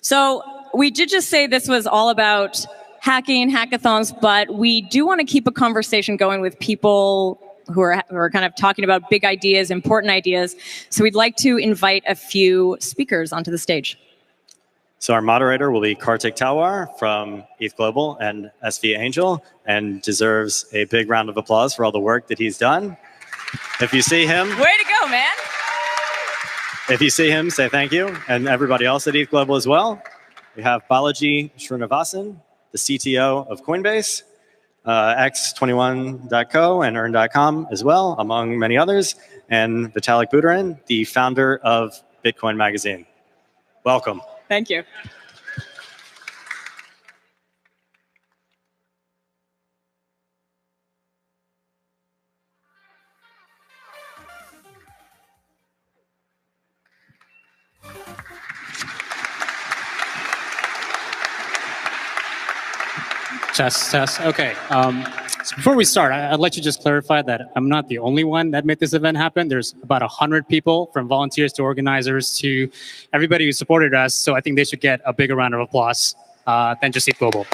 So we did just say this was all about hacking, hackathons, but we do want to keep a conversation going with people who are kind of talking about big ideas, important ideas. So we'd like to invite a few speakers onto the stage. So our moderator will be Kartik Talwar from ETH Global and SV Angel, and deserves a big round of applause for all the work that he's done. If you see him... Way to go, man! If you see him, say thank you, and everybody else at ETH Global as well. We have Balaji Srinivasan, the CTO of Coinbase, X21.co and Earn.com as well, among many others, and Vitalik Buterin, the founder of Bitcoin Magazine. Welcome. Thank you. Test. Okay. So before we start, I'd like to just clarify that I'm not the only one that made this event happen. There's about 100 people, from volunteers to organizers to everybody who supported us. So I think they should get a bigger round of applause than just ETH Global.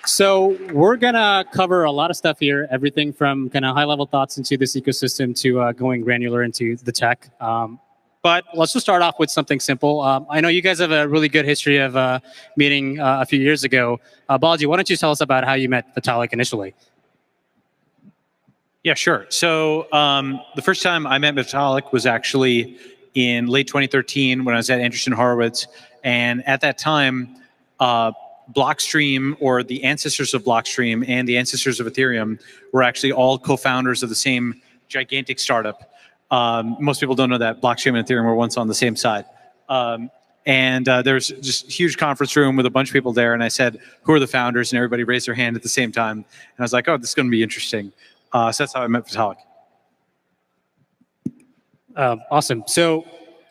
So we're going to cover a lot of stuff here, everything from kind of high-level thoughts into this ecosystem to going granular into the tech. But let's just start off with something simple. I know you guys have a really good history of meeting a few years ago. Balaji, why don't you tell us about how you met Vitalik initially? Yeah, sure. So the first time I met Vitalik was actually in late 2013 when I was at Andreessen Horowitz. And at that time, Blockstream, or the ancestors of Blockstream and the ancestors of Ethereum, were actually all co-founders of the same gigantic startup. Most people don't know that Blockstream and Ethereum were once on the same side. There's just a huge conference room with a bunch of people there, and I said, who are the founders? And everybody raised their hand at the same time. And I was like, oh, this is going to be interesting. So that's how I met Vitalik. Awesome. So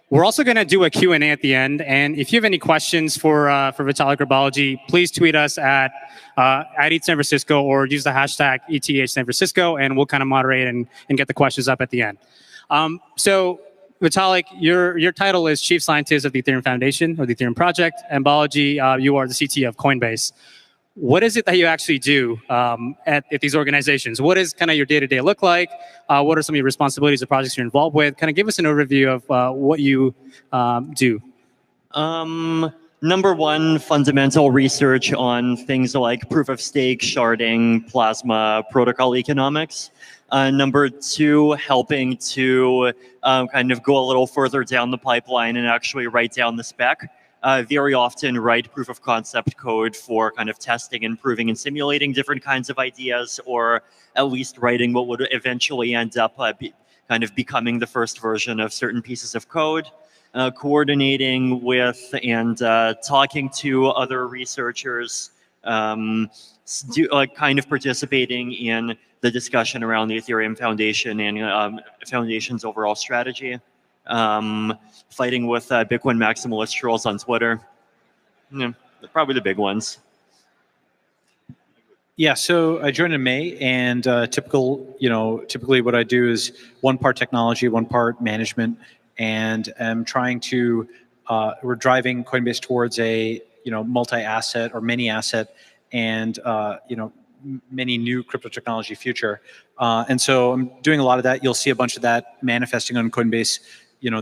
we're also going to do a Q&A at the end. And if you have any questions for Vitalik or Balaji, please tweet us at ETH San Francisco, or use the hashtag ETH San Francisco, and we'll kind of moderate and get the questions up at the end. So Vitalik, your title is Chief Scientist of the Ethereum Foundation, or the Ethereum Project, and Balaji, you are the CTO of Coinbase. What is it that you actually do at these organizations? What does kind of your day-to-day look like? What are some of your responsibilities or projects you're involved with? Kind of give us an overview of what you do. Number one, fundamental research on things like proof-of-stake, sharding, plasma, protocol economics. Number two, helping to kind of go a little further down the pipeline and actually write down the spec. Very often write proof of concept code for kind of testing and proving and simulating different kinds of ideas, or at least writing what would eventually end up kind of becoming the first version of certain pieces of code. Coordinating with and talking to other researchers, kind of participating in the discussion around the Ethereum Foundation and Foundation's overall strategy. Fighting with Bitcoin maximalist trolls on Twitter. Yeah, probably the big ones. Yeah, so I joined in May, and typically what I do is one part technology, one part management, and I'm trying to, we're driving Coinbase towards a multi-asset or many-asset and many new crypto technology future. And so I'm doing a lot of that. You'll see a bunch of that manifesting on Coinbase,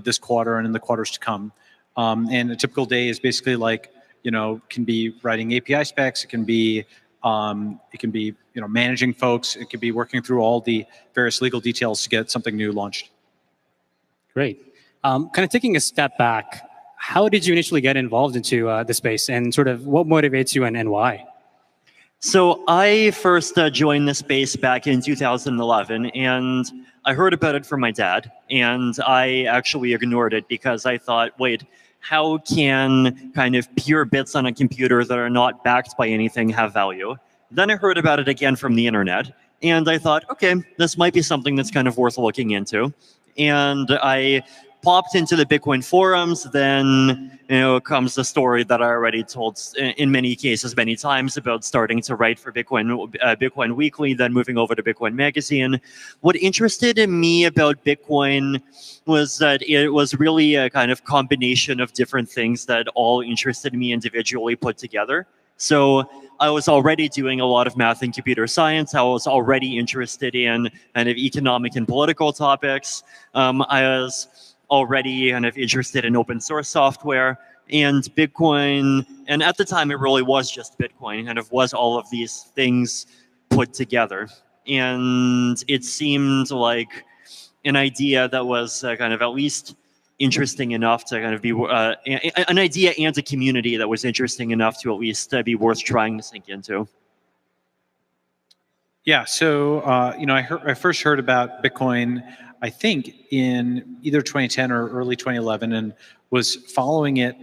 this quarter and in the quarters to come. And a typical day is basically like, can be writing API specs. It can be managing folks. It could be working through all the various legal details to get something new launched. Great. Kind of taking a step back, how did you initially get involved into the space, and sort of what motivates you and why? So I first joined the space back in 2011, and I heard about it from my dad, and I actually ignored it because I thought, wait, how can kind of pure bits on a computer that are not backed by anything have value? Then I heard about it again from the internet, and I thought, okay, this might be something that's kind of worth looking into. And I popped into the Bitcoin forums, then comes the story that I already told in many cases many times about starting to write for Bitcoin Weekly, then moving over to Bitcoin Magazine. What interested me about Bitcoin was that it was really a kind of combination of different things that all interested me individually put together. So I was already doing a lot of math and computer science. I was already interested in kind of economic and political topics. I was already kind of interested in open source software and Bitcoin. And at the time, it really was just Bitcoin, kind of was all of these things put together. And it seemed like an idea that was kind of at least interesting enough to kind of be an idea and a community that was interesting enough to at least be worth trying to sink into. Yeah, so I first heard about Bitcoin, I think in either 2010 or early 2011, and was following it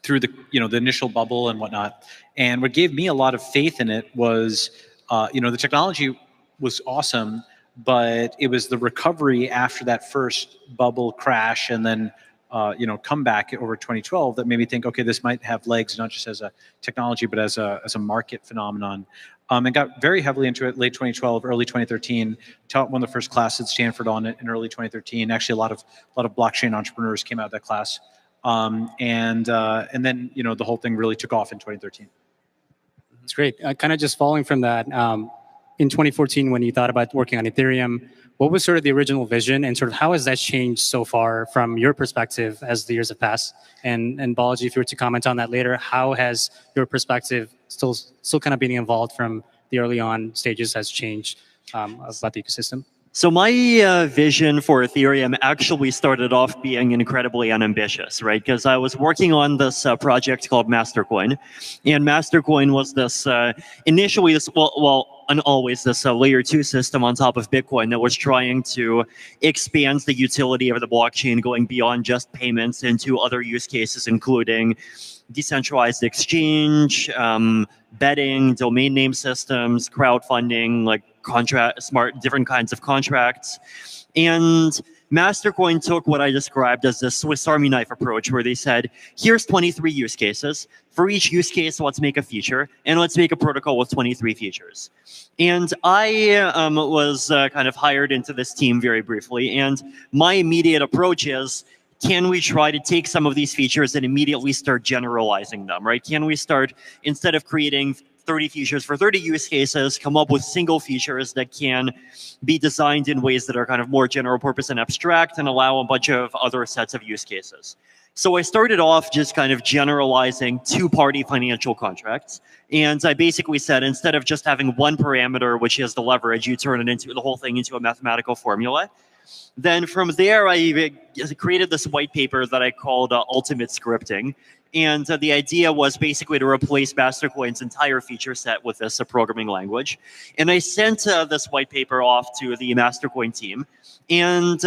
through the initial bubble and whatnot. And what gave me a lot of faith in it was the technology was awesome, but it was the recovery after that first bubble crash and then comeback over 2012 that made me think, okay, this might have legs not just as a technology but as a market phenomenon. And got very heavily into it late 2012, early 2013. Taught one of the first classes at Stanford on it in early 2013. Actually, a lot of blockchain entrepreneurs came out of that class, and then the whole thing really took off in 2013. That's great. Kind of just following from that. In 2014, when you thought about working on Ethereum, what was sort of the original vision, and sort of how has that changed so far from your perspective as the years have passed? And Balaji, if you were to comment on that later, how has your perspective still kind of being involved from the early on stages has changed about the ecosystem? So my vision for Ethereum actually started off being incredibly unambitious, right? Because I was working on this project called Mastercoin, and Mastercoin was this initially this and always this layer 2 system on top of Bitcoin that was trying to expand the utility of the blockchain, going beyond just payments into other use cases, including decentralized exchange, betting, domain name systems, crowdfunding, like different kinds of contracts. And Mastercoin took what I described as the Swiss Army knife approach, where they said, here's 23 use cases. For each use case, let's make a feature, and let's make a protocol with 23 features. And I was kind of hired into this team very briefly, and my immediate approach is, can we try to take some of these features and immediately start generalizing them, right? Can we start, instead of creating 30 features for 30 use cases, come up with single features that can be designed in ways that are kind of more general purpose and abstract and allow a bunch of other sets of use cases. So I started off just kind of generalizing two-party financial contracts. And I basically said, instead of just having one parameter, which is the leverage, you turn it into the whole thing into a mathematical formula. Then from there, I created this white paper that I called Ultimate Scripting. And the idea was basically to replace Mastercoin's entire feature set with this programming language. And I sent this white paper off to the Mastercoin team. And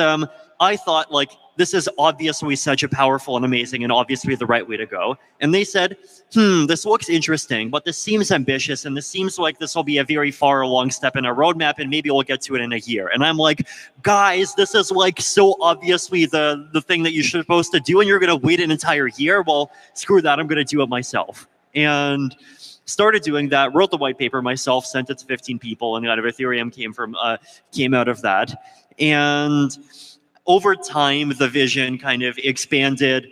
I thought, like, this is obviously such a powerful and amazing and obviously the right way to go. And they said, this looks interesting, but this seems ambitious, and this seems like this will be a very far along step in our roadmap, and maybe we'll get to it in a year. And I'm like, guys, this is like so obviously the thing that you're supposed to do, and you're going to wait an entire year? Well, screw that, I'm going to do it myself. And started doing that, wrote the white paper myself, sent it to 15 people, and kind of Ethereum came out of that. And over time, the vision kind of expanded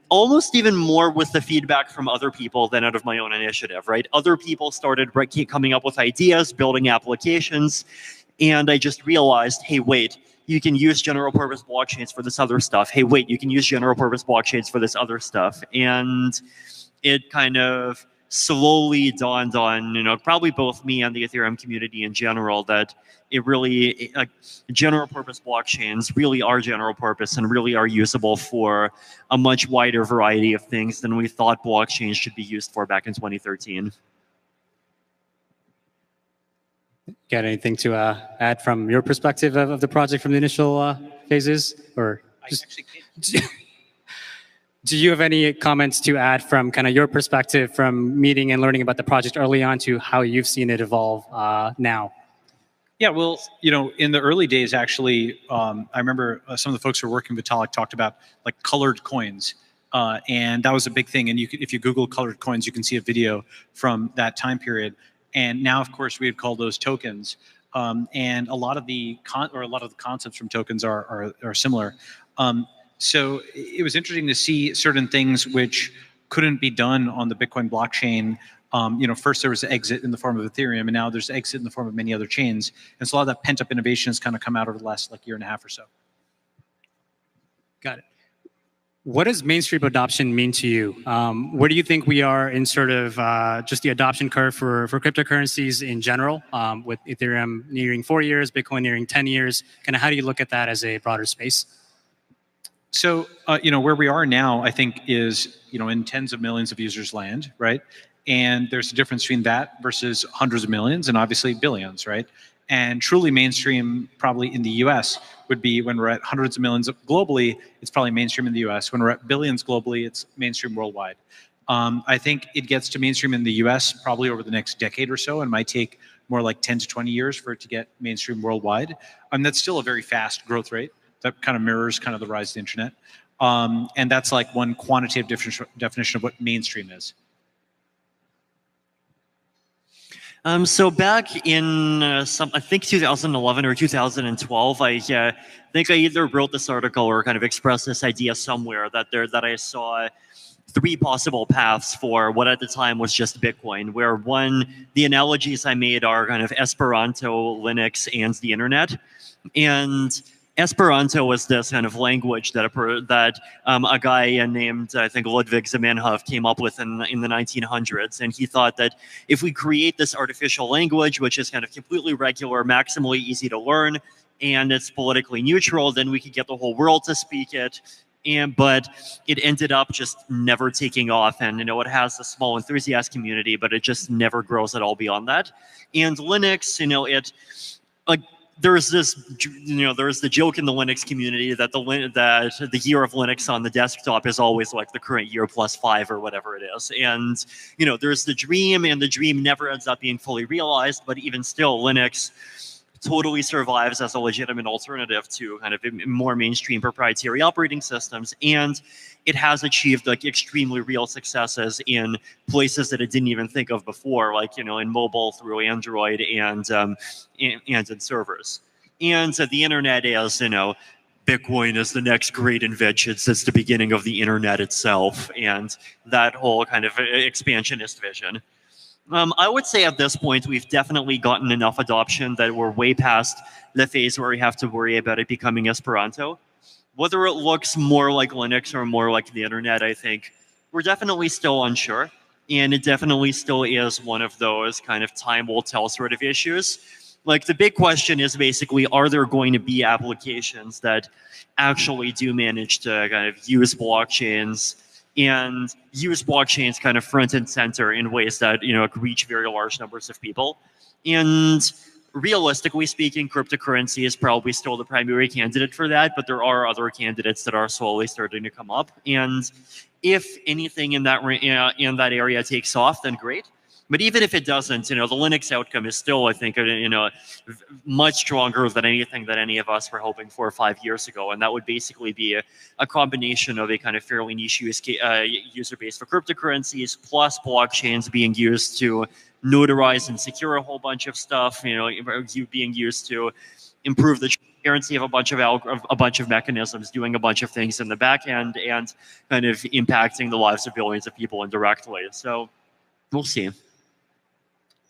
almost even more with the feedback from other people than out of my own initiative, right? Other people started coming up with ideas, building applications, and I just realized, hey, wait, you can use general purpose blockchains for this other stuff. Hey, wait, you can use general purpose blockchains for this other stuff. And it kind of slowly dawned on, probably both me and the Ethereum community in general, that it really, general purpose blockchains really are general purpose and really are usable for a much wider variety of things than we thought blockchains should be used for back in 2013. Got anything to add from your perspective of the project from the initial phases? Or do you have any comments to add from kind of your perspective from meeting and learning about the project early on to how you've seen it evolve now? Yeah, well, in the early days, actually, I remember some of the folks who were working with Vitalik talked about like colored coins, and that was a big thing. And if you Google colored coins, you can see a video from that time period. And now, of course, we would call those tokens. And a lot of the concepts from tokens are similar. So it was interesting to see certain things which couldn't be done on the Bitcoin blockchain. First there was exit in the form of Ethereum, and now there's exit in the form of many other chains. And so a lot of that pent-up innovation has kind of come out over the last year and a half or so. Got it. What does mainstream adoption mean to you? Where do you think we are in sort of just the adoption curve for cryptocurrencies in general, with Ethereum nearing 4 years, Bitcoin nearing 10 years? Kind of how do you look at that as a broader space? So, where we are now, I think, is, in tens of millions of users land, right? And there's a difference between that versus hundreds of millions and obviously billions, right? And truly mainstream, probably in the US, would be when we're at hundreds of millions globally, it's probably mainstream in the US. When we're at billions globally, it's mainstream worldwide. I think it gets to mainstream in the US probably over the next decade or so, and might take more like 10 to 20 years for it to get mainstream worldwide. That's still a very fast growth rate that kind of mirrors kind of the rise of the internet. And that's like one quantitative definition of what mainstream is. So back in I think 2011 or 2012, I think I either wrote this article or kind of expressed this idea somewhere that I saw three possible paths for what at the time was just Bitcoin, where the analogies I made are kind of Esperanto, Linux, and the internet. And Esperanto was this kind of language that a guy named, I think, Ludwig Zamenhof came up with in the 1900s. And he thought that if we create this artificial language, which is kind of completely regular, maximally easy to learn, and it's politically neutral, then we could get the whole world to speak it. But it ended up just never taking off. And, it has a small enthusiast community, but it just never grows at all beyond that. And Linux, there's the joke in the Linux community that the year of Linux on the desktop is always like the current year plus 5 or whatever it is. And, there's the dream, and the dream never ends up being fully realized. But even still, Linux totally survives as a legitimate alternative to kind of more mainstream proprietary operating systems. And it has achieved like extremely real successes in places that it didn't even think of before, like, in mobile through Android and in servers. And so the internet is, Bitcoin is the next great invention since the beginning of the internet itself, and that whole kind of expansionist vision. I would say at this point, we've definitely gotten enough adoption that we're way past the phase where we have to worry about it becoming Esperanto. Whether it looks more like Linux or more like the internet, I think we're definitely still unsure. And it definitely still is one of those kind of time will tell sort of issues. Like, the big question is basically, are there going to be applications that actually do manage to kind of use blockchains and use blockchains kind of front and center in ways that, reach very large numbers of people? And realistically speaking, cryptocurrency is probably still the primary candidate for that, but there are other candidates that are slowly starting to come up. And if anything in that area takes off, then great. But even if it doesn't, the Linux outcome is still, I think, much stronger than anything that any of us were hoping for 5 years ago. And that would basically be a combination of a kind of fairly niche user base for cryptocurrencies, plus blockchains being used to notarize and secure a whole bunch of stuff, being used to improve the transparency of a bunch of mechanisms, doing a bunch of things in the back end, and kind of impacting the lives of billions of people indirectly. So we'll see.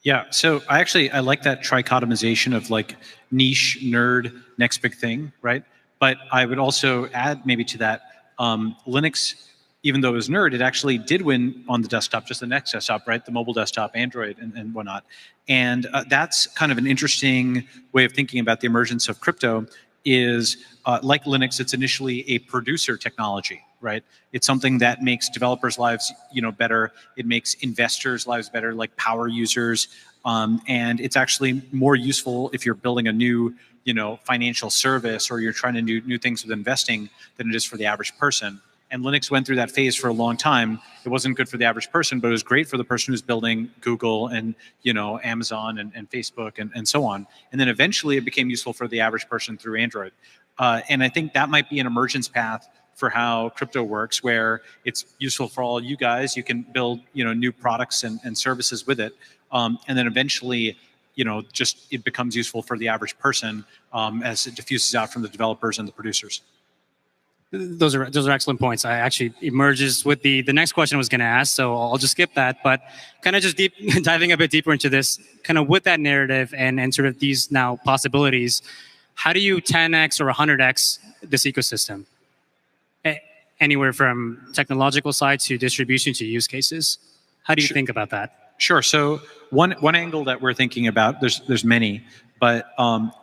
Yeah, so I like that trichotomization of like niche, nerd, next big thing, right? But I would also add maybe to that, Linux, even though it was nerd, it actually did win on the desktop, just the next desktop, right? The mobile desktop, Android, and whatnot. And that's kind of an interesting way of thinking about the emergence of crypto is, like Linux, it's initially a producer technology, right? It's something that makes developers' lives, better. It makes investors' lives better, like power users. And it's actually more useful if you're building a new, financial service, or you're trying to do new things with investing, than it is for the average person. And Linux went through that phase for a long time. It wasn't good for the average person, but it was great for the person who's building Google and Amazon and Facebook and so on. And then eventually it became useful for the average person through Android. And I think that might be an emergence path for how crypto works, where it's useful for all you guys. You can build new products and services with it. And then eventually, just it becomes useful for the average person as it diffuses out from the developers and the producers. Those are excellent points. I actually emerges with the next question I was going to ask, so I'll just skip that. But kind of just diving a bit deeper into this, kind of with that narrative and sort of these now possibilities, how do you 10x or 100x this ecosystem? Anywhere from technological side to distribution to use cases. How do you think about that? Sure. So one angle that we're thinking about, there's many, but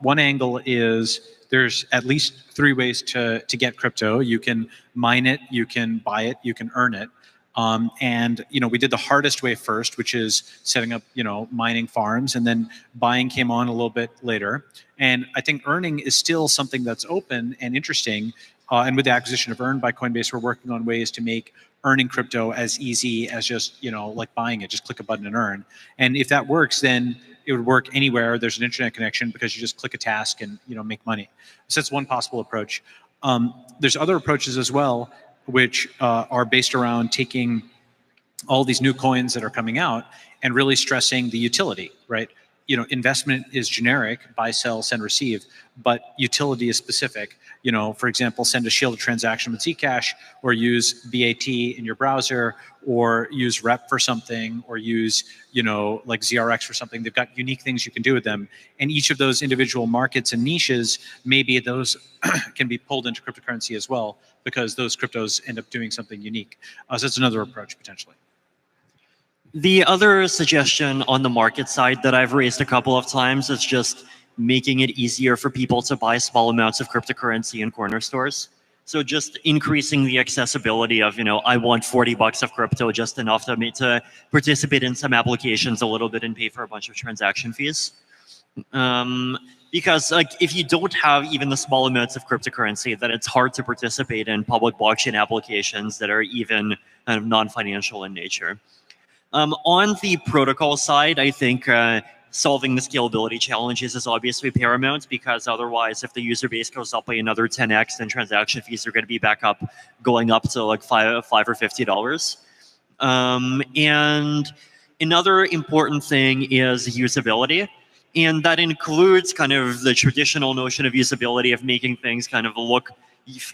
one angle is there's at least 3 ways to get crypto. You can mine it, you can buy it, you can earn it. And we did the hardest way first, which is setting up mining farms, and then buying came on a little bit later. And I think earning is still something that's open and interesting. And with the acquisition of Earn by Coinbase, we're working on ways to make earning crypto as easy as just like buying it. Just click a button and earn. And if that works, then it would work anywhere there's an internet connection, because you just click a task and make money. So that's one possible approach. There's other approaches as well, which are based around taking all these new coins that are coming out and really stressing the utility, right? Investment is generic, buy, sell, send, receive, but utility is specific. For example, send a shielded transaction with Zcash, or use BAT in your browser, or use rep for something, or use, like ZRX for something. They've got unique things you can do with them. And each of those individual markets and niches, maybe those can be pulled into cryptocurrency as well, because those cryptos end up doing something unique. So that's another approach potentially. The other suggestion on the market side that I've raised a couple of times is just making it easier for people to buy small amounts of cryptocurrency in corner stores. So just increasing the accessibility of, I want $40 of crypto, just enough to participate in some applications a little bit and pay for a bunch of transaction fees. Because if you don't have even the small amounts of cryptocurrency, then it's hard to participate in public blockchain applications that are even kind of non-financial in nature. On the protocol side, I think solving the scalability challenges is obviously paramount, because otherwise, if the user base goes up by another 10x, then transaction fees are going to be going up to like $5 or $50. And another important thing is usability. And that includes kind of the traditional notion of usability, of making things kind of look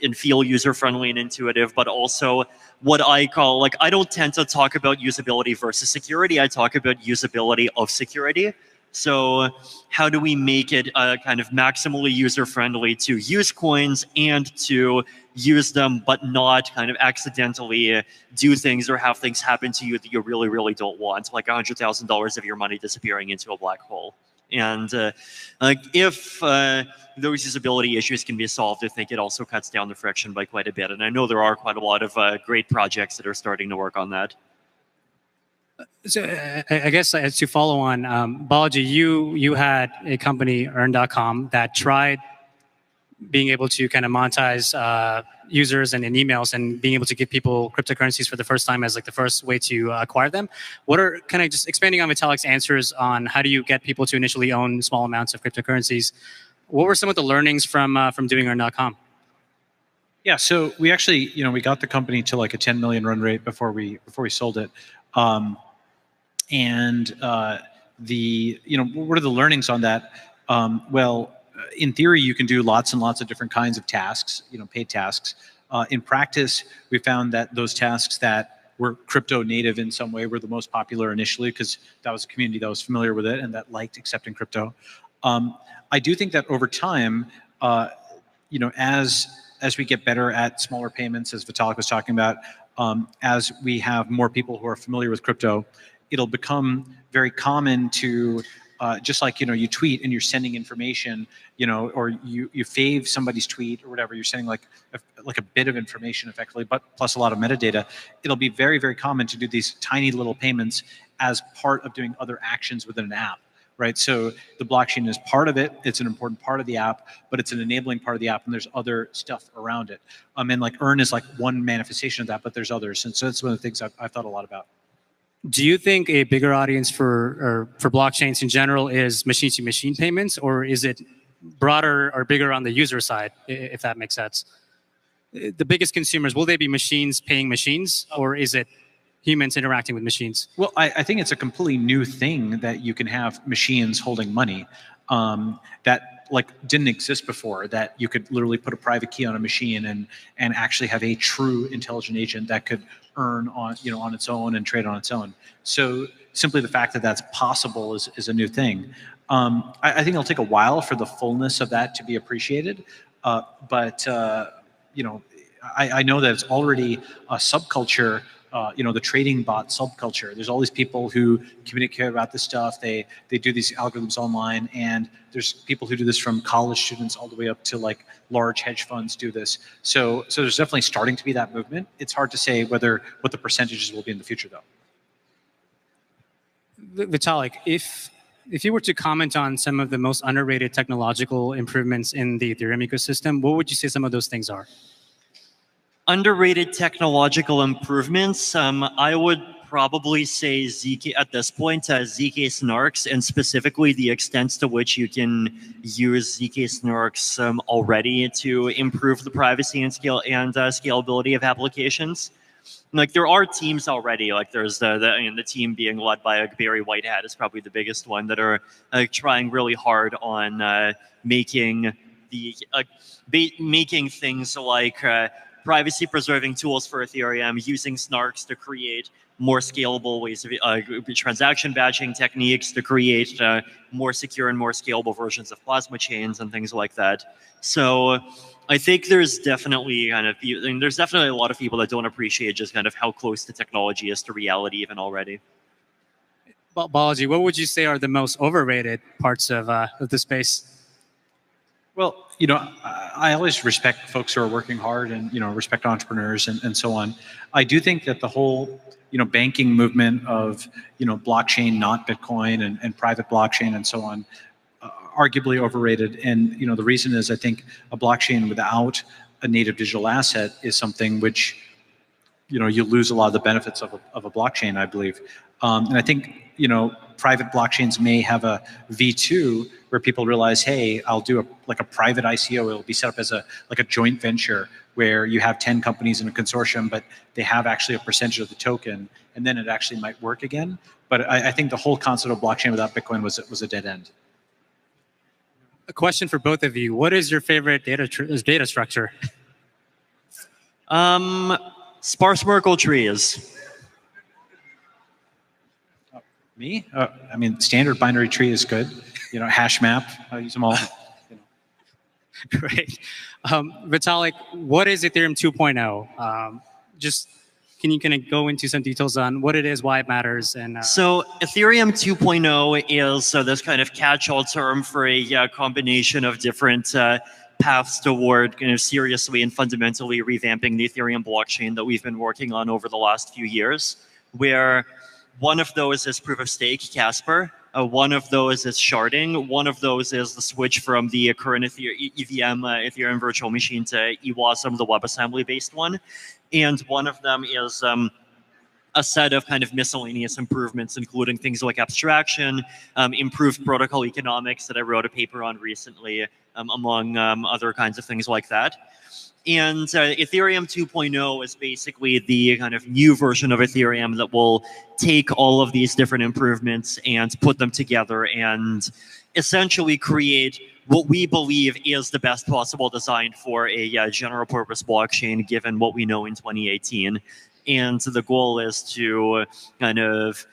and feel user-friendly and intuitive, but also what I call, I don't tend to talk about usability versus security. I talk about usability of security. So how do we make it kind of maximally user-friendly to use coins and to use them, but not kind of accidentally do things or have things happen to you that you really, really don't want, like $100,000 of your money disappearing into a black hole. And if those usability issues can be solved, I think it also cuts down the friction by quite a bit. And I know there are quite a lot of great projects that are starting to work on that. So I guess as to follow on, Balaji, you had a company, Earn.com, that tried being able to kind of monetize users and in emails, and being able to give people cryptocurrencies for the first time as like the first way to acquire them. What are kind of just expanding on Vitalik's answers on how do you get people to initially own small amounts of cryptocurrencies? What were some of the learnings from doing Earn.com? Yeah, so we actually, we got the company to like a 10 million run rate before we sold it. What are the learnings on that? Well, in theory, you can do lots and lots of different kinds of tasks, paid tasks. In practice, we found that those tasks that were crypto native in some way were the most popular initially, because that was a community that was familiar with it and that liked accepting crypto. I do think that over time, as we get better at smaller payments, as Vitalik was talking about, as we have more people who are familiar with crypto, it'll become very common to just like you tweet and you're sending information, or you fave somebody's tweet or whatever, you're sending like a bit of information effectively, but plus a lot of metadata. It'll be very, very common to do these tiny little payments as part of doing other actions within an app, right? So the blockchain is part of it. It's an important part of the app, but it's an enabling part of the app, and there's other stuff around it. And like Earn is like one manifestation of that, but there's others. And so that's one of the things I've thought a lot about. Do you think a bigger audience for blockchains in general is machine-to-machine payments, or is it broader or bigger on the user side, if that makes sense? The biggest consumers, will they be machines paying machines, or is it humans interacting with machines? Well, I think it's a completely new thing that you can have machines holding money that like didn't exist before, that you could literally put a private key on a machine and actually have a true intelligent agent that could earn on, you know, on its own and trade on its own. So simply the fact that that's possible is a new thing. I think it'll take a while for the fullness of that to be appreciated, but you know, I know that it's already a subculture. You know, the trading bot subculture. There's all these people who communicate about this stuff. They do these algorithms online, and there's people who do this from college students all the way up to like large hedge funds do this. So there's definitely starting to be that movement. It's hard to say what the percentages will be in the future, though. Vitalik, if you were to comment on some of the most underrated technological improvements in the Ethereum ecosystem, what would you say some of those things are? Underrated technological improvements, I would probably say ZK at this point, ZK snarks, and specifically the extent to which you can use ZK snarks already to improve the privacy and scalability of applications. Like there are teams already, like there's the team being led by Barry Whitehead is probably the biggest one, that are trying really hard on making things like privacy-preserving tools for Ethereum, using snarks to create more scalable ways of transaction batching techniques to create more secure and more scalable versions of plasma chains and things like that. So I think there's definitely a lot of people that don't appreciate just kind of how close the technology is to reality even already. Balaji, what would you say are the most overrated parts of the space? Well, you know, I always respect folks who are working hard and, you know, respect entrepreneurs and so on. I do think that the whole, you know, banking movement of, you know, blockchain, not Bitcoin, and private blockchain and so on, arguably overrated. And, you know, the reason is I think a blockchain without a native digital asset is something which, you know, you lose a lot of the benefits of a blockchain, I believe. And I think, you know, private blockchains may have a V2 where people realize, hey, I'll do a private ICO. It'll be set up as a joint venture where you have 10 companies in a consortium, but they have actually a percentage of the token, and then it actually might work again. But I think the whole concept of blockchain without Bitcoin was a dead end. A question for both of you: what is your favorite data structure? Sparse Merkle trees. Me? I mean, standard binary tree is good. You know, hash map. I use them all. You know. Great. Vitalik, what is Ethereum 2.0? Just can you kind of go into some details on what it is, why it matters, and So Ethereum 2.0 is this kind of catch-all term for a combination of different paths toward kind of seriously and fundamentally revamping the Ethereum blockchain that we've been working on over the last few years, where one of those is proof of stake, Casper. One of those is sharding. One of those is the switch from the current EVM, Ethereum virtual machine, to EWASM, the WebAssembly-based one. And one of them is a set of kind of miscellaneous improvements, including things like abstraction, improved protocol economics that I wrote a paper on recently, among other kinds of things like that. And Ethereum 2.0 is basically the kind of new version of Ethereum that will take all of these different improvements and put them together and essentially create what we believe is the best possible design for a general purpose blockchain, given what we know in 2018. And the goal is to kind of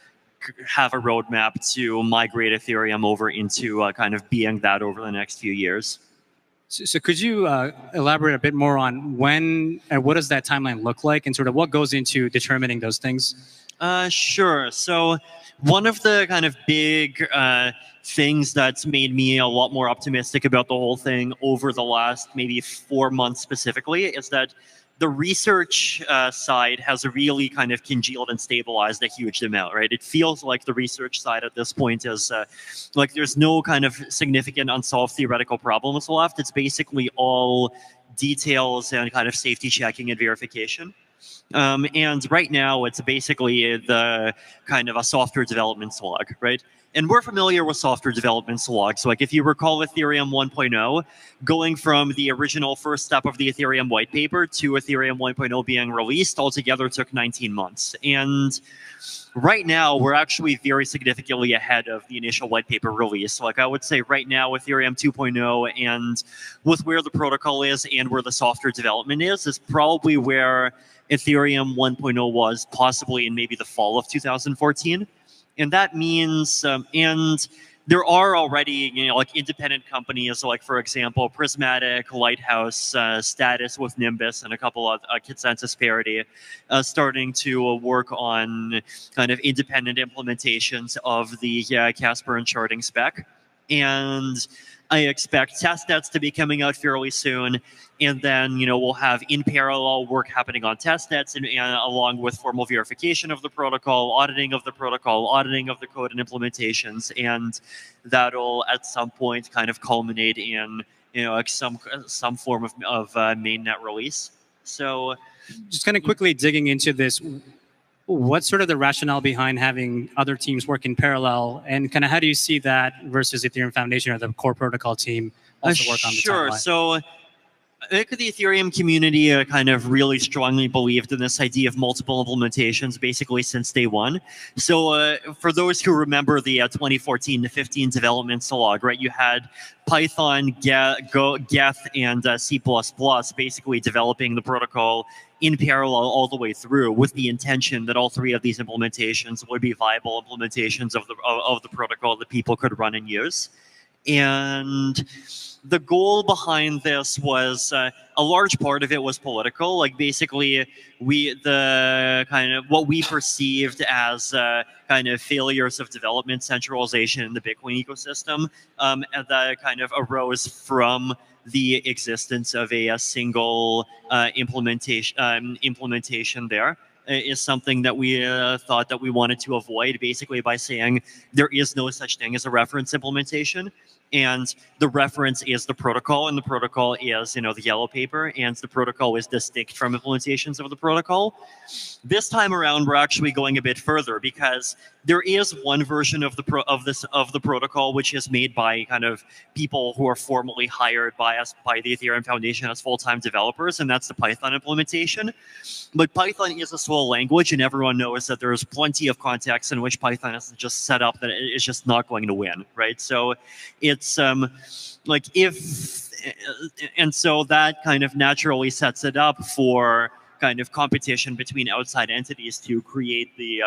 have a roadmap to migrate Ethereum over into kind of being that over the next few years. So could you elaborate a bit more on when and what does that timeline look like, and sort of what goes into determining those things? Sure. So one of the kind of big things that's made me a lot more optimistic about the whole thing over the last maybe 4 months specifically is that the research side has really kind of congealed and stabilized a huge amount, right? It feels like the research side at this point is like there's no kind of significant unsolved theoretical problems left. It's basically all details and kind of safety checking and verification. And right now, it's basically the kind of a software development slog, right? And we're familiar with software development slogs. So like if you recall Ethereum 1.0, going from the original first step of the Ethereum white paper to Ethereum 1.0 being released altogether took 19 months. And right now, we're actually very significantly ahead of the initial white paper release. So like I would say right now, Ethereum 2.0 and with where the protocol is and where the software development is probably where Ethereum 1.0 was possibly in maybe the fall of 2014. And that means, and there are already, like independent companies, like for example, Prismatic, Lighthouse, Status with Nimbus, and a couple of consensus parity, starting to work on kind of independent implementations of the Casper and sharding spec. And I expect testnets to be coming out fairly soon. And then, we'll have in parallel work happening on testnets and along with formal verification of the protocol, auditing of the protocol, auditing of the code and implementations. And that'll at some point kind of culminate in, like some form of mainnet release. So just kind of quickly digging into this, what's sort of the rationale behind having other teams work in parallel, and kind of how do you see that versus Ethereum Foundation or the core protocol team also work on the Sure. timeline? So I think the Ethereum community kind of really strongly believed in this idea of multiple implementations basically since day one. So for those who remember the 2014 to 15 development slog, right, you had Python, Geth, and C++ basically developing the protocol in parallel all the way through with the intention that all three of these implementations would be viable implementations of the protocol that people could run and use. And the goal behind this was a large part of it was political. Like basically, what we perceived as kind of failures of development centralization in the Bitcoin ecosystem, that kind of arose from the existence of a single implementation there. Is something that we thought that we wanted to avoid, basically by saying there is no such thing as a reference implementation. And the reference is the protocol, and the protocol is, the yellow paper, and the protocol is distinct from implementations of the protocol. This time around, we're actually going a bit further because there is one version of the protocol which is made by kind of people who are formally hired by the Ethereum Foundation as full-time developers, and that's the Python implementation. But Python is a slow language, and everyone knows that there's plenty of contexts in which Python is just set up that it's just not going to win, right? So it's like and so that kind of naturally sets it up for kind of competition between outside entities to create the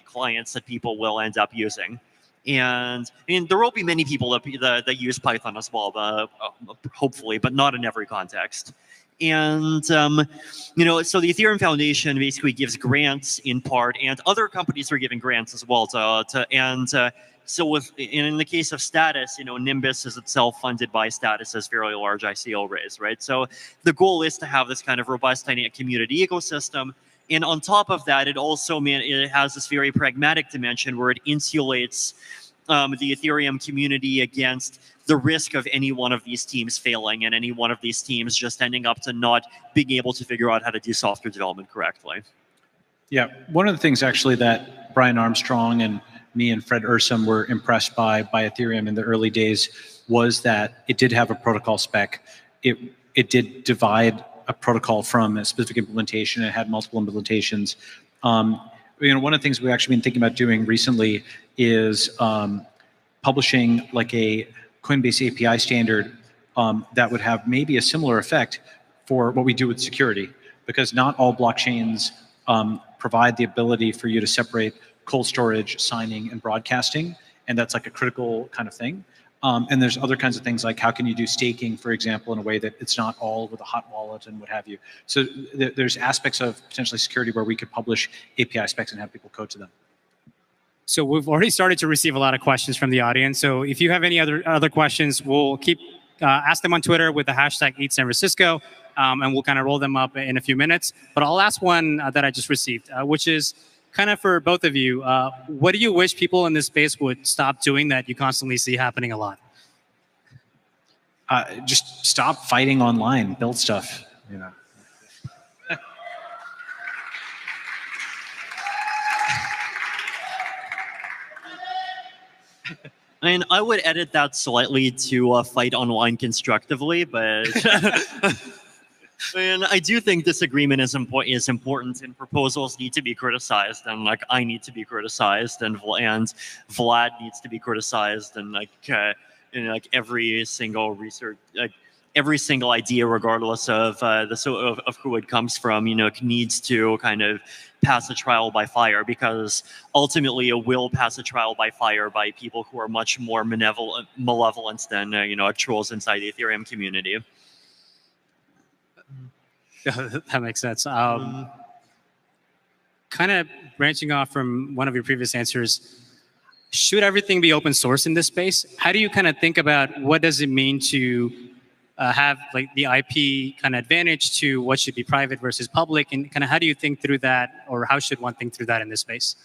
clients that people will end up using. And there will be many people that use Python as well, hopefully, but not in every context. And, so the Ethereum Foundation basically gives grants in part, and other companies are giving grants as well so in the case of Status, Nimbus is itself funded by Status's fairly large ICO raise, right? So the goal is to have this kind of robust dynamic community ecosystem. And on top of that, it has this very pragmatic dimension where it insulates the Ethereum community against the risk of any one of these teams failing and any one of these teams just ending up to not being able to figure out how to do software development correctly. Yeah, one of the things actually that Brian Armstrong and me and Fred Ursum were impressed by Ethereum in the early days was that it did have a protocol spec. It did divide a protocol from a specific implementation. It had multiple implementations. One of the things we've actually been thinking about doing recently is publishing like a Coinbase API standard that would have maybe a similar effect for what we do with security, because not all blockchains provide the ability for you to separate cold storage, signing, and broadcasting, and that's like a critical kind of thing. And there's other kinds of things like how can you do staking, for example, in a way that it's not all with a hot wallet and what have you. So there's aspects of potentially security where we could publish API specs and have people code to them. So we've already started to receive a lot of questions from the audience. So if you have any other questions, we'll keep ask them on Twitter with the hashtag #EatSanFrancisco. and we'll kind of roll them up in a few minutes. But I'll ask one that I just received, which is kind of for both of you. What do you wish people in this space would stop doing that you constantly see happening a lot? Just stop fighting online. Build stuff. You know. I mean, I would edit that slightly to fight online constructively, but and I do think disagreement is important, and proposals need to be criticized, and like I need to be criticized, and Vlad needs to be criticized, and like every single research, like every single idea, regardless of of who it comes from, needs to kind of pass a trial by fire, because ultimately it will pass a trial by fire by people who are much more malevolent than trolls inside the Ethereum community. That makes sense. Kind of branching off from one of your previous answers, should everything be open source in this space? How do you kind of think about what does it mean to have like the IP kind of advantage to what should be private versus public, and kind of how do you think through that, or how should one think through that in this space?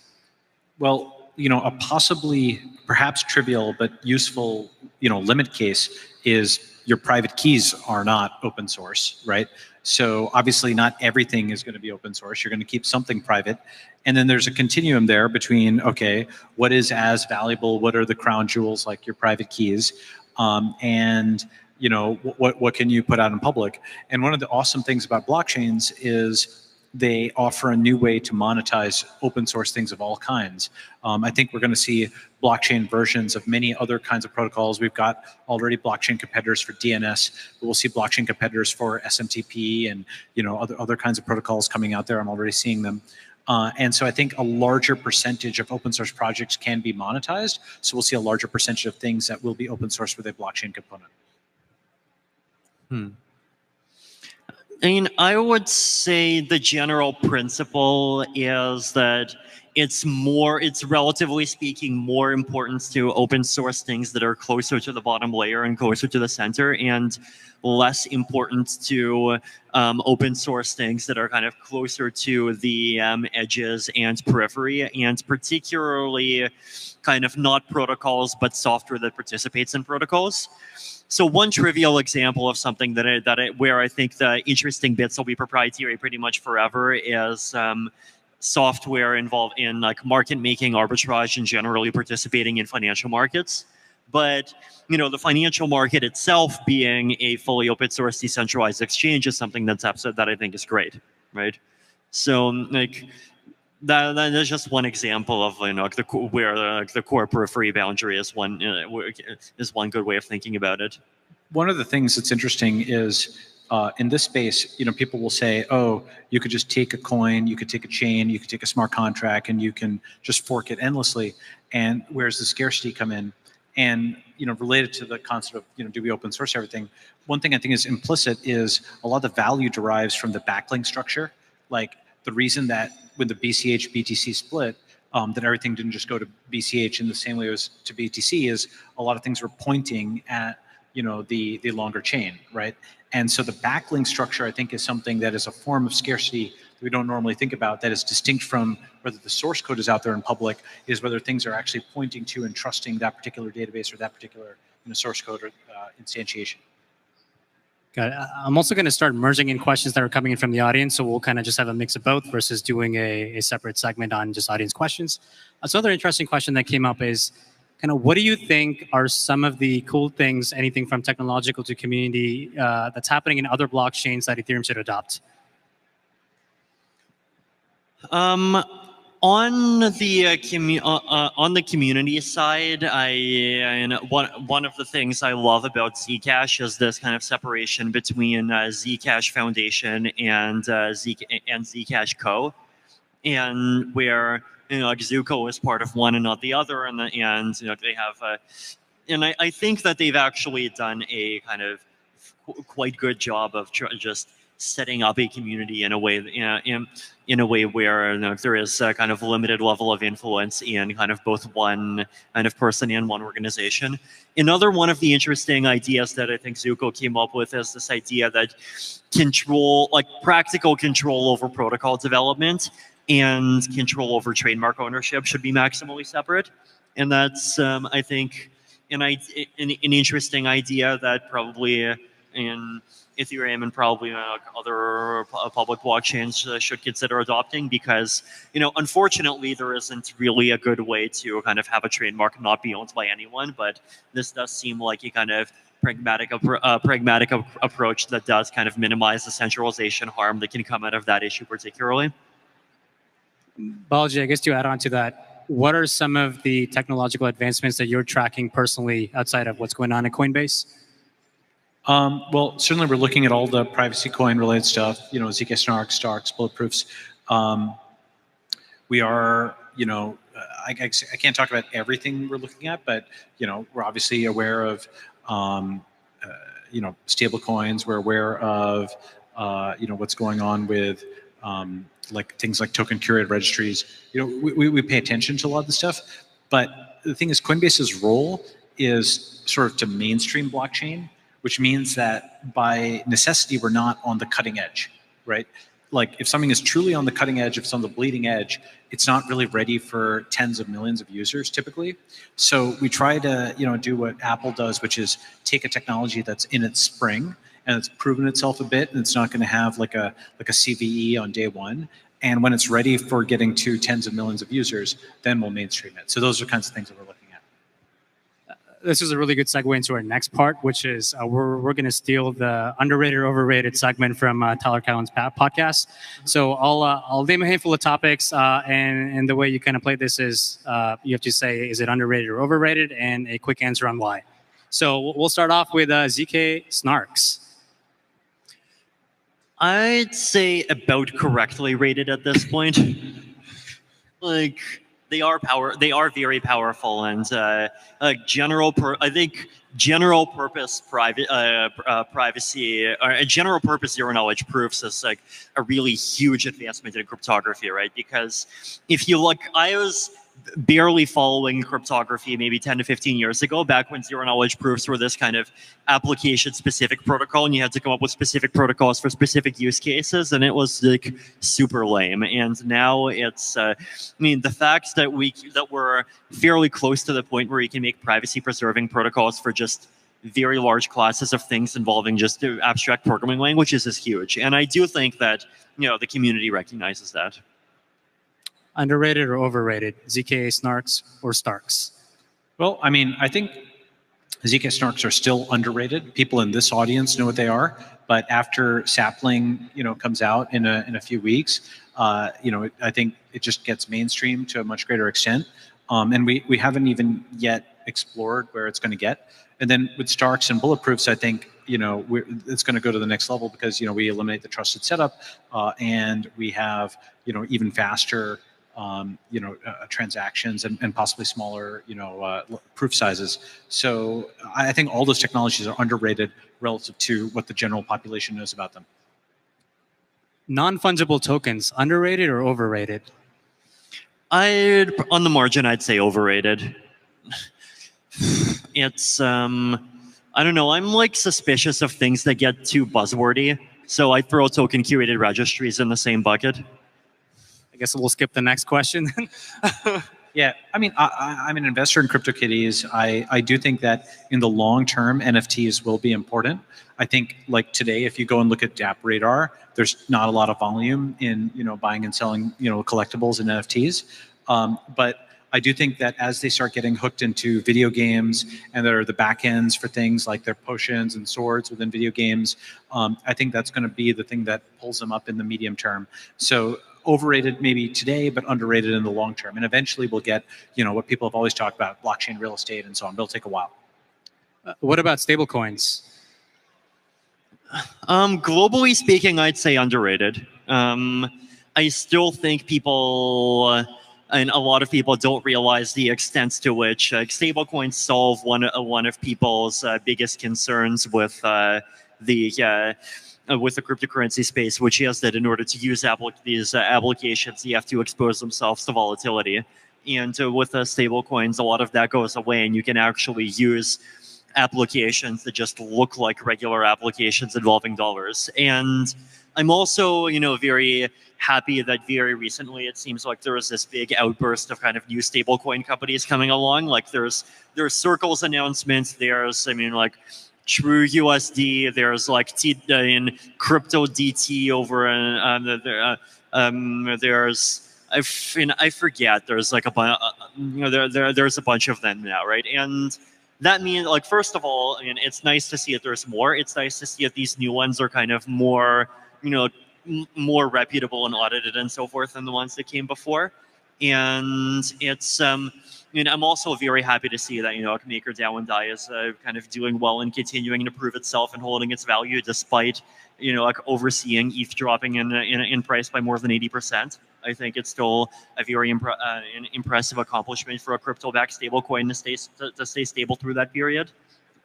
Well, a possibly perhaps trivial but useful limit case is your private keys are not open source, right? So obviously not everything is going to be open source. You're going to keep something private. And then there's a continuum there between, okay, what is as valuable? What are the crown jewels like your private keys? And what can you put out in public? And one of the awesome things about blockchains is they offer a new way to monetize open source things of all kinds. I think we're going to see blockchain versions of many other kinds of protocols. We've got already blockchain competitors for DNS, but we'll see blockchain competitors for SMTP and other kinds of protocols coming out there. I'm already seeing them. And so I think a larger percentage of open source projects can be monetized. So we'll see a larger percentage of things that will be open source with a blockchain component. I mean, I would say the general principle is that it's relatively speaking more important to open source things that are closer to the bottom layer and closer to the center, and less important to open source things that are kind of closer to the edges and periphery, and particularly kind of not protocols, but software that participates in protocols. So one trivial example of something where I think the interesting bits will be proprietary pretty much forever is software involved in like market making, arbitrage, and generally participating in financial markets. But the financial market itself being a fully open source decentralized exchange is something that I think is great, right? So like that is just one example of where the core periphery boundary is one good way of thinking about it. One of the things that's interesting is in this space, people will say, "Oh, you could just take a coin, you could take a chain, you could take a smart contract, and you can just fork it endlessly." And where's the scarcity come in? And related to the concept of do we open source everything? One thing I think is implicit is a lot of the value derives from the backlink structure. Like the reason that when the BCH BTC split, that everything didn't just go to BCH in the same way as to BTC is a lot of things were pointing at the longer chain, right? And so the backlink structure, I think, is something that is a form of scarcity that we don't normally think about, that is distinct from whether the source code is out there in public, is whether things are actually pointing to and trusting that particular database or that particular source code or instantiation. Got it. I'm also going to start merging in questions that are coming in from the audience, so we'll kind of just have a mix of both versus doing a separate segment on just audience questions. So another interesting question that came up is kind of what do you think are some of the cool things, anything from technological to community, that's happening in other blockchains that Ethereum should adopt? On the community side, one of the things I love about Zcash is this kind of separation between Zcash Foundation and Zcash Co. And where like Zuko is part of one and not the other, and they have and I think that they've actually done a kind of quite good job of just setting up a community in a way in a way where there is a kind of limited level of influence in kind of both one kind of person and one organization. Another one of the interesting ideas that I think Zuko came up with is this idea that practical control over protocol development and control over trademark ownership should be maximally separate. And that's, I think, an interesting idea that probably in Ethereum and probably other public blockchains should consider adopting, because unfortunately there isn't really a good way to kind of have a trademark not be owned by anyone. But this does seem like a kind of pragmatic approach that does kind of minimize the centralization harm that can come out of that issue particularly. Balaji, I guess to add on to that, what are some of the technological advancements that you're tracking personally outside of what's going on at Coinbase? Well, certainly we're looking at all the privacy coin related stuff, ZK snarks, Starks, bulletproofs. We are, I can't talk about everything we're looking at, but, we're obviously aware of, stable coins. We're aware of, what's going on with, like things like token curated registries. We pay attention to a lot of the stuff, but the thing is Coinbase's role is sort of to mainstream blockchain, which means that by necessity, we're not on the cutting edge, right? Like if something is truly on the cutting edge, if it's on the bleeding edge, it's not really ready for tens of millions of users typically. So we try to, do what Apple does, which is take a technology that's in its spring and it's proven itself a bit, and it's not going to have like a CVE on day one. And when it's ready for getting to tens of millions of users, then we'll mainstream it. So those are kinds of things that we're looking at. This is a really good segue into our next part, which is we're going to steal the underrated or overrated segment from Tyler Cowen's podcast. So I'll name a handful of topics, and the way you kind of play this is you have to say, is it underrated or overrated, and a quick answer on why. So we'll start off with ZK snarks. I'd say about correctly rated at this point. Like they are very powerful, and I think general purpose privacy or general purpose zero knowledge proofs is like a really huge advancement in cryptography, right? Because if you look, I was barely following cryptography maybe 10 to 15 years ago, back when zero knowledge proofs were this kind of application specific protocol, and you had to come up with specific protocols for specific use cases, and it was like super lame. And now it's the fact that we're fairly close to the point where you can make privacy preserving protocols for just very large classes of things involving just abstract programming languages is huge. And I do think that the community recognizes that. Underrated or overrated? ZK snarks or Starks? Well, I think ZK snarks are still underrated. People in this audience know what they are, but after Sapling, comes out in a few weeks, I think it just gets mainstream to a much greater extent, and we haven't even yet explored where it's going to get. And then with Starks and bulletproofs, I think it's going to go to the next level because we eliminate the trusted setup, and we have even faster transactions and possibly smaller, proof sizes. So I think all those technologies are underrated relative to what the general population knows about them. Non-fungible tokens, underrated or overrated? On the margin, I'd say overrated. It's, I don't know, I'm like suspicious of things that get too buzzwordy. So I throw token curated registries in the same bucket. I guess we'll skip the next question. Yeah, I'm an investor in CryptoKitties. I do think that in the long term, NFTs will be important. I think like today, if you go and look at DApp Radar, there's not a lot of volume in buying and selling collectibles and NFTs. But I do think that as they start getting hooked into video games and there are the backends for things like their potions and swords within video games, I think that's going to be the thing that pulls them up in the medium term. So overrated maybe today, but underrated in the long term. And eventually we'll get, what people have always talked about, blockchain real estate and so on. But it'll take a while. What about stablecoins? Globally speaking, I'd say underrated. I still think people and a lot of people don't realize the extent to which stablecoins solve one of people's biggest concerns with the with the cryptocurrency space, which is that in order to use these applications, you have to expose themselves to volatility. And with stable coins, a lot of that goes away, and you can actually use applications that just look like regular applications involving dollars. And I'm also, very happy that very recently it seems like there was this big outburst of kind of new stablecoin companies coming along. Like there's Circle's announcements. There's, True USD. There's like in Crypto DT over, there's I forget. There's like there's a bunch of them now, right? And that means, like, first of all, it's nice to see that there's more. It's nice to see that these new ones are kind of more, more reputable and audited and so forth than the ones that came before. And it's, I'm also very happy to see that, MakerDAO and DAI is kind of doing well and continuing to prove itself and holding its value despite, overseeing ETH dropping in price by more than 80%. I think it's still a very an impressive accomplishment for a crypto-backed stablecoin to stay stable through that period.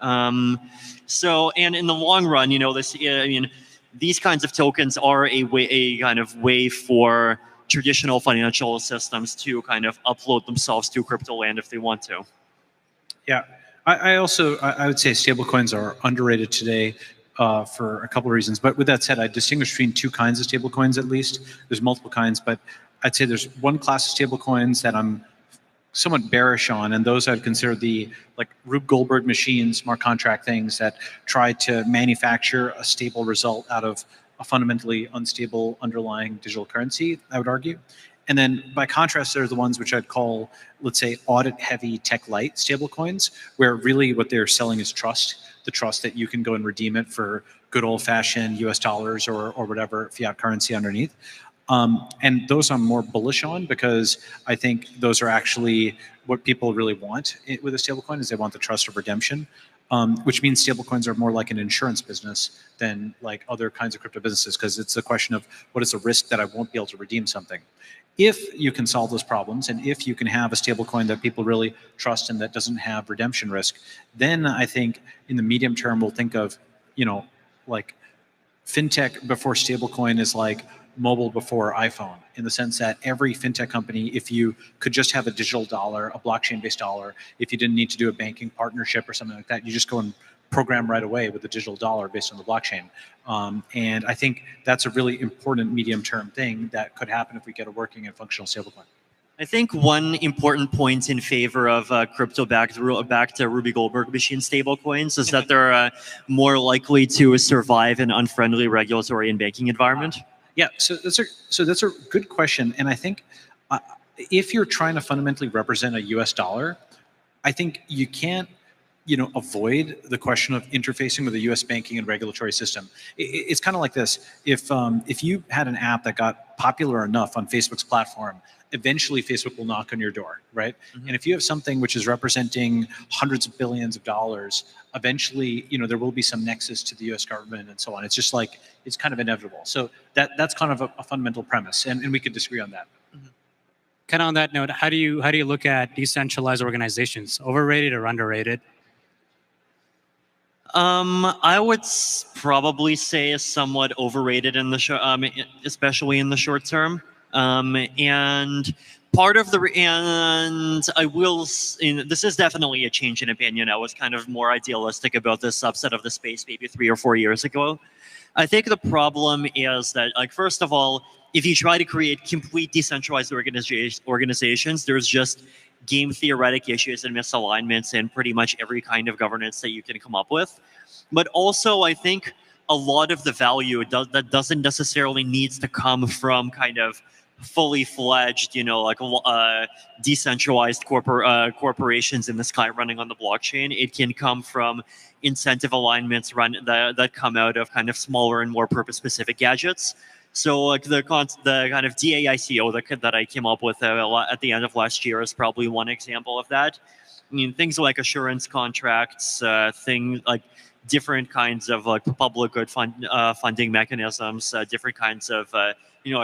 And in the long run, these kinds of tokens are a kind of way for traditional financial systems to kind of upload themselves to crypto land if they want to. Yeah, I would say stablecoins are underrated today for a couple of reasons. But with that said, I distinguish between two kinds of stablecoins at least. There's multiple kinds, but I'd say there's one class of stablecoins that I'm somewhat bearish on, and those I'd consider the Rube Goldberg machine smart contract things that try to manufacture a stable result out of a fundamentally unstable underlying digital currency, I would argue. And then by contrast, there are the ones which I'd call, let's say, audit-heavy tech-light stablecoins, where really what they're selling is trust, the trust that you can go and redeem it for good old-fashioned US dollars or whatever fiat currency underneath. And those I'm more bullish on because I think those are actually what people really want with a stablecoin is they want the trust of redemption, which means stablecoins are more like an insurance business than like other kinds of crypto businesses because it's a question of what is the risk that I won't be able to redeem something. If you can solve those problems and if you can have a stablecoin that people really trust and that doesn't have redemption risk, then I think in the medium term we'll think of, like fintech before stablecoin is like mobile before iPhone, in the sense that every fintech company, if you could just have a digital dollar, a blockchain-based dollar, if you didn't need to do a banking partnership or something like that, you just go and program right away with a digital dollar based on the blockchain. And I think that's a really important medium-term thing that could happen if we get a working and functional stablecoin. I think one important point in favor of crypto-backed to Ruby Goldberg machine stablecoins is that they're more likely to survive an unfriendly regulatory and banking environment. Yeah, so that's a good question, and I think if you're trying to fundamentally represent a U.S. dollar, I think you can't, avoid the question of interfacing with the U.S. banking and regulatory system. It's kind of like this: if you had an app that got popular enough on Facebook's platform, eventually Facebook will knock on your door, right? Mm-hmm. And if you have something which is representing hundreds of billions of dollars, eventually, there will be some nexus to the U.S. government and so on. It's just like, it's kind of inevitable. So that's kind of a fundamental premise, and we could disagree on that. Mm-hmm. Kind of on that note, how do you look at decentralized organizations? Overrated or underrated? I would probably say is somewhat overrated in the especially in the short term. And part of and I will, this is definitely a change in opinion. I was kind of more idealistic about this subset of the space maybe 3 or 4 years ago. I think the problem is that, first of all, if you try to create complete decentralized organizations, there's just game theoretic issues and misalignments in pretty much every kind of governance that you can come up with. But also, I think a lot of the value that doesn't necessarily needs to come from kind of fully fledged, decentralized corporations in the sky running on the blockchain. It can come from incentive alignments that come out of kind of smaller and more purpose-specific gadgets. So the kind of DAICO that I came up with at the end of last year is probably one example of that. I mean, things like assurance contracts, things like different kinds of public good funding mechanisms, different kinds of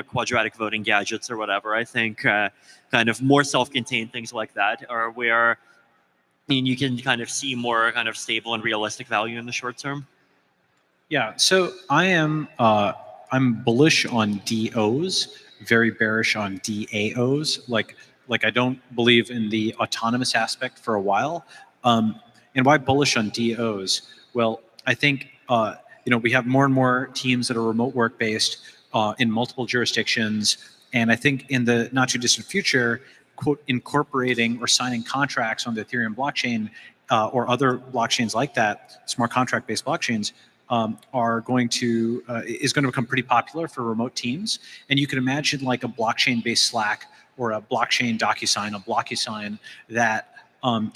quadratic voting gadgets or whatever. I think kind of more self-contained things like that are where you can kind of see more kind of stable and realistic value in the short term. Yeah, so I'm bullish on DOs, very bearish on DAOs. Like I don't believe in the autonomous aspect for a while. And why bullish on DOs? Well, I think we have more and more teams that are remote work based in multiple jurisdictions, and I think in the not too distant future, quote, incorporating or signing contracts on the Ethereum blockchain or other blockchains like that, smart contract based blockchains, are going to is going to become pretty popular for remote teams. And you can imagine like a blockchain-based Slack or a blockchain DocuSign, a BlockySign that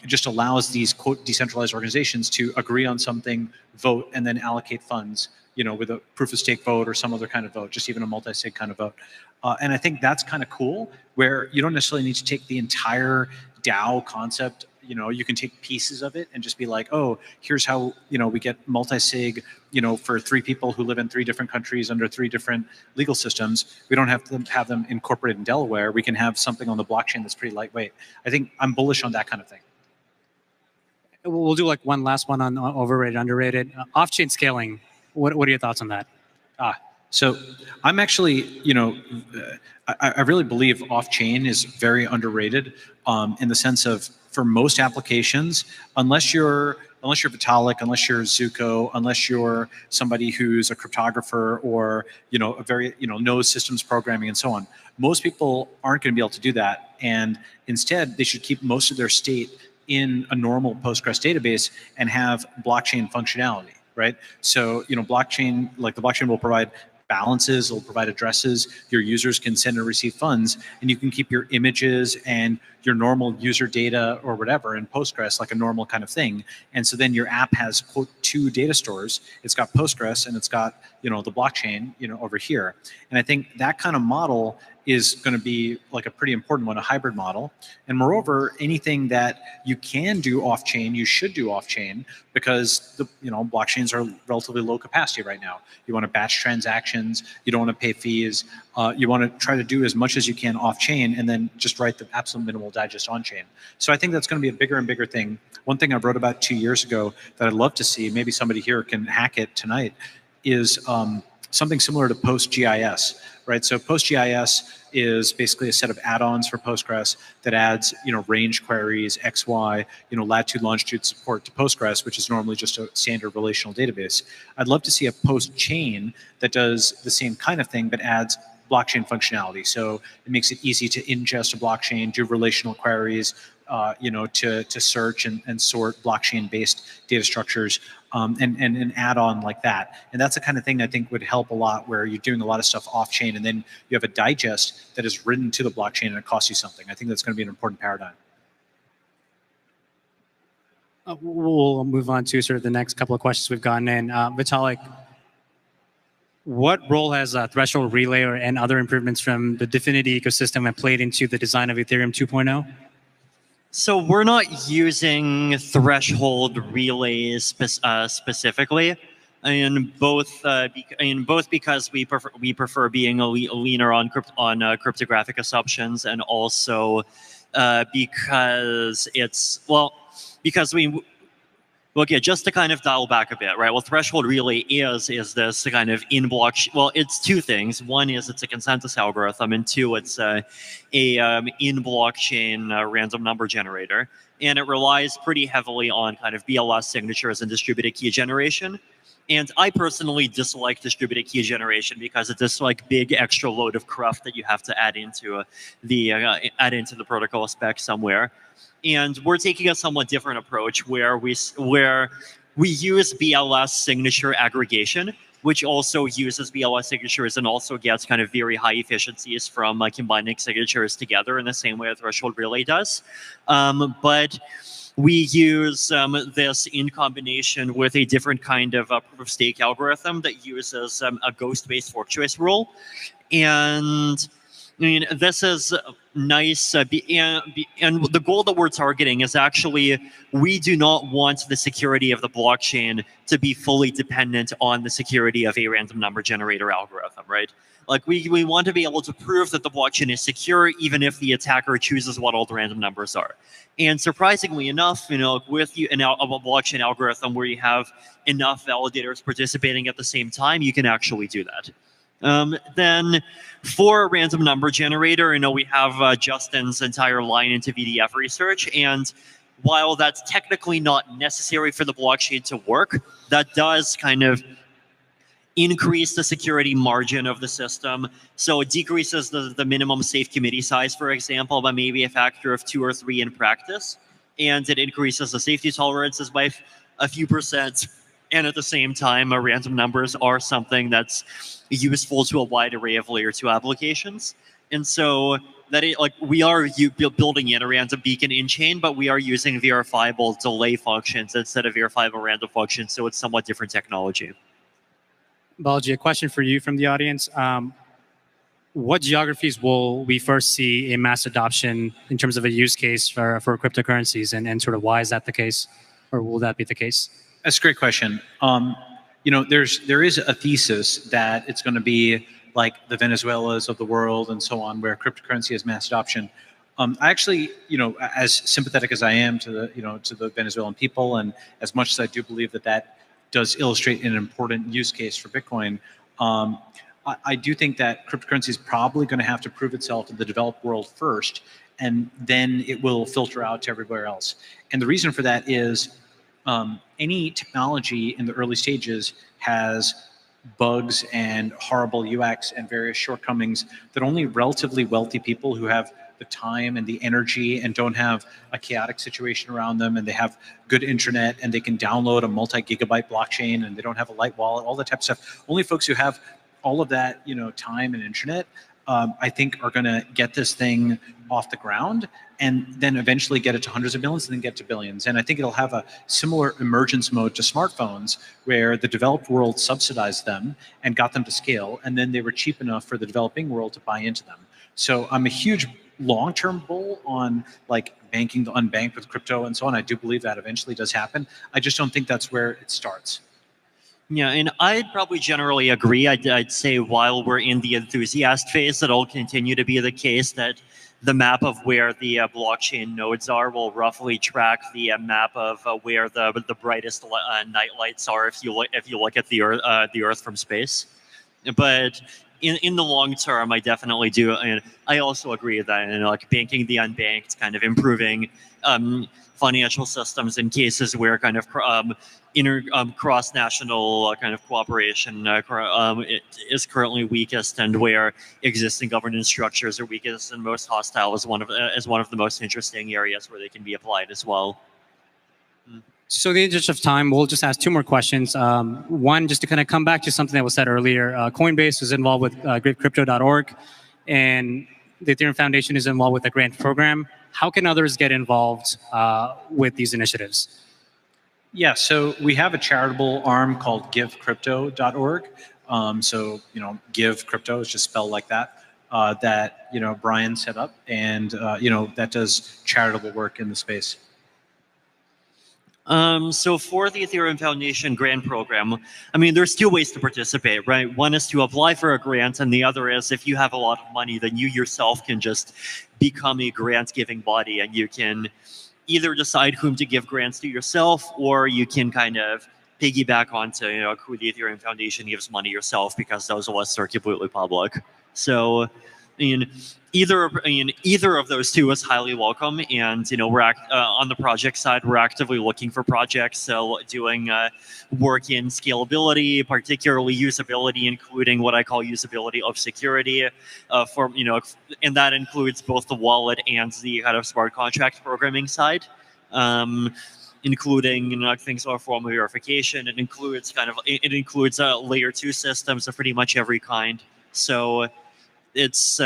just allows these quote decentralized organizations to agree on something, vote, and then allocate funds. With a proof of stake vote or some other kind of vote, just even a multi-sig kind of vote. And I think that's kind of cool, where you don't necessarily need to take the entire DAO concept. You can take pieces of it and just be like, oh, here's how, we get multi-sig, for 3 people who live in 3 different countries under 3 different legal systems. We don't have to have them incorporated in Delaware. We can have something on the blockchain that's pretty lightweight. I think I'm bullish on that kind of thing. We'll do like one last one on overrated, underrated. Off-chain scaling. What are your thoughts on that? So I'm actually, I really believe off-chain is very underrated in the sense of, for most applications, unless you're Vitalik, unless you're Zuko, unless you're somebody who's a cryptographer or a very knows systems programming and so on, most people aren't going to be able to do that. And instead, they should keep most of their state in a normal Postgres database and have blockchain functionality. Right. So, blockchain, like the blockchain will provide balances, it'll provide addresses. Your users can send and receive funds, and you can keep your images and your normal user data or whatever in Postgres, like a normal kind of thing. And so then your app has, quote, 2 data stores. It's got Postgres and it's got, the blockchain, over here. And I think that kind of model is going to be like a pretty important one, a hybrid model. And moreover, anything that you can do off-chain, you should do off-chain, because the blockchains are relatively low capacity right now. You want to batch transactions, you don't want to pay fees, you want to try to do as much as you can off-chain, and then just write the absolute minimal digest on-chain. So I think that's going to be a bigger and bigger thing. One thing I wrote about 2 years ago that I'd love to see, maybe somebody here can hack it tonight, is something similar to PostGIS, right? So PostGIS is basically a set of add-ons for Postgres that adds, range queries, XY, latitude, longitude support to Postgres, which is normally just a standard relational database. I'd love to see a post chain that does the same kind of thing, but adds blockchain functionality. So it makes it easy to ingest a blockchain, do relational queries, to search and sort blockchain-based data structures, and an add-on like that. And that's the kind of thing I think would help a lot, where you're doing a lot of stuff off-chain, and then you have a digest that is written to the blockchain and it costs you something. I think that's going to be an important paradigm. We'll move on to sort of the next couple of questions we've gotten in. Vitalik, what role has threshold relay and other improvements from the Dfinity ecosystem have played into the design of Ethereum 2.0? So we're not using threshold relays specifically, and both because we prefer being leaner on cryptographic assumptions, and also because just to kind of dial back a bit, right? Well, threshold relay is this kind of in-block. Well, it's 2 things. One is it's a consensus algorithm, and 2, it's a in-blockchain random number generator, and it relies pretty heavily on kind of BLS signatures and distributed key generation. And I personally dislike distributed key generation because it's this like big extra load of cruft that you have to add into the protocol spec somewhere. And we're taking a somewhat different approach where we use BLS signature aggregation, which also uses BLS signatures and also gets kind of very high efficiencies from combining signatures together in the same way a threshold relay does. But we use this in combination with a different kind of proof of stake algorithm that uses a ghost-based fork choice rule. And I mean, this is nice, and the goal that we're targeting is actually, we do not want the security of the blockchain to be fully dependent on the security of a random number generator algorithm, right? Like we want to be able to prove that the blockchain is secure, even if the attacker chooses what all the random numbers are. And surprisingly enough, with a blockchain algorithm where you have enough validators participating at the same time, you can actually do that. Then for a random number generator, we have Justin's entire line into VDF research. And while that's technically not necessary for the blockchain to work, that does kind of increase the security margin of the system. So it decreases the minimum safe committee size, for example, by maybe a factor of 2 or 3 in practice. And it increases the safety tolerances by a few percent. And at the same time, random numbers are something that's useful to a wide array of layer 2 applications. And so we are building in a random beacon in chain, but we are using verifiable delay functions instead of verifiable random functions. So it's somewhat different technology. Balaji, a question for you from the audience. What geographies will we first see a mass adoption in terms of a use case for cryptocurrencies, and sort of why is that the case, or will that be the case? That's a great question. There is a thesis that it's going to be like the Venezuelas of the world and so on, where cryptocurrency has mass adoption. I actually, as sympathetic as I am to the Venezuelan people, and as much as I do believe that does illustrate an important use case for Bitcoin, I do think that cryptocurrency is probably going to have to prove itself in the developed world first, and then it will filter out to everywhere else. And the reason for that is any technology in the early stages has bugs and horrible UX and various shortcomings that only relatively wealthy people who have the time and the energy and don't have a chaotic situation around them, and they have good internet and they can download a multi-gigabyte blockchain and they don't have a light wallet, all that type of stuff. Only folks who have all of that, time and internet, I think are going to get this thing off the ground, and then eventually get it to hundreds of millions and then get to billions. And I think it'll have a similar emergence mode to smartphones, where the developed world subsidized them and got them to scale, and then they were cheap enough for the developing world to buy into them. So I'm a huge long-term bull on banking the unbanked with crypto and so on. I do believe that eventually does happen. I just don't think that's where it starts. Yeah, and I'd probably generally agree. I'd say while we're in the enthusiast phase, it'll continue to be the case that the map of where the blockchain nodes are will roughly track the map of where the brightest night lights are if you look at the Earth from space. But in the long term, I definitely do, and I also agree that banking the unbanked, kind of improving financial systems in cases where kind of cross-national kind of cooperation is currently weakest, and where existing governance structures are weakest and most hostile is one of the most interesting areas where they can be applied as well. So in the interest of time, we'll just ask 2 more questions. One, just to kind of come back to something that was said earlier, Coinbase is involved with GridCrypto.org, and the Ethereum Foundation is involved with the grant program. How can others get involved with these initiatives? Yeah, so we have a charitable arm called GiveCrypto.org. Give Crypto is just spelled like that. That Brian set up, and that does charitable work in the space. So for the Ethereum Foundation grant program, there's 2 ways to participate, right? One is to apply for a grant, and the other is if you have a lot of money, then you yourself can just become a grant-giving body, and you can either decide whom to give grants to yourself, or you can kind of piggyback onto who the Ethereum Foundation gives money yourself, because those lists are completely public. So either of those 2 is highly welcome, and we're on the project side, we're actively looking for projects, so doing work in scalability, particularly usability, including what I call usability of security, and that includes both the wallet and the kind of smart contract programming side, including things like formal verification. It includes layer 2 systems of pretty much every kind. So it's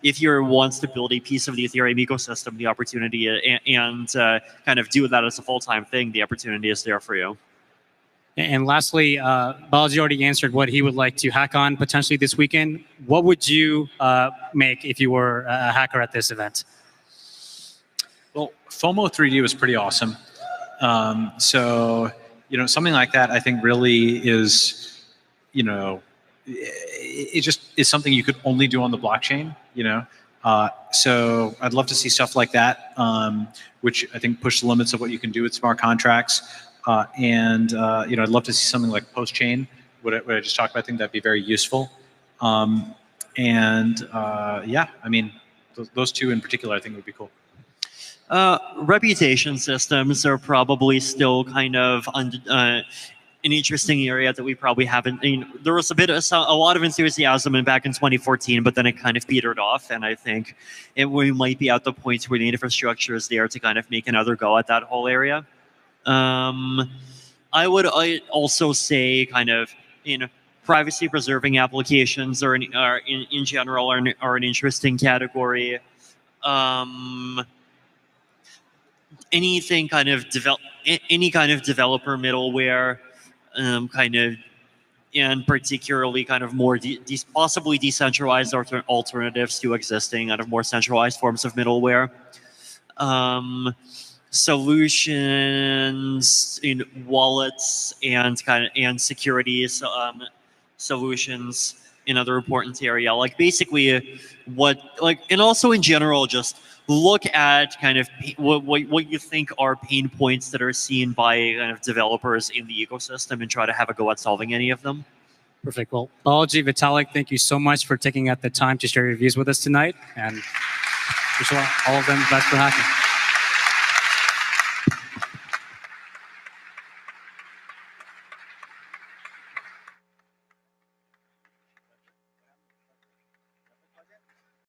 if you wants to build a piece of the Ethereum ecosystem, the opportunity and kind of do that as a full-time thing, the opportunity is there for you. And lastly, Balaji already answered what he would like to hack on potentially this weekend. What would you make if you were a hacker at this event? Well, FOMO 3D was pretty awesome. So something like that, I think, really is it just is something you could only do on the blockchain, you know. So I'd love to see stuff like that, which I think push the limits of what you can do with smart contracts. And you know, I'd love to see something like post-chain, what I just talked about. I think that'd be very useful. Yeah, I mean, those two in particular, I think would be cool. Reputation systems are probably still kind of an interesting area that we probably haven't. There was a lot of enthusiasm back in 2014, but then it kind of petered off. And I think we might be at the point where the infrastructure is there to kind of make another go at that whole area. I also say kind of, privacy preserving applications are in general are an interesting category. Anything kind of any kind of developer middleware, and particularly kind of more possibly decentralized alternatives to existing kind of more centralized forms of middleware. Solutions in wallets and securities solutions, another important area. Like basically and also in general, just look at kind of what you think are pain points that are seen by kind of developers in the ecosystem and try to have a go at solving any of them. Perfect. Well, Balaji, Vitalik, thank you so much for taking out the time to share your views with us tonight. And wish all of them the best for hacking.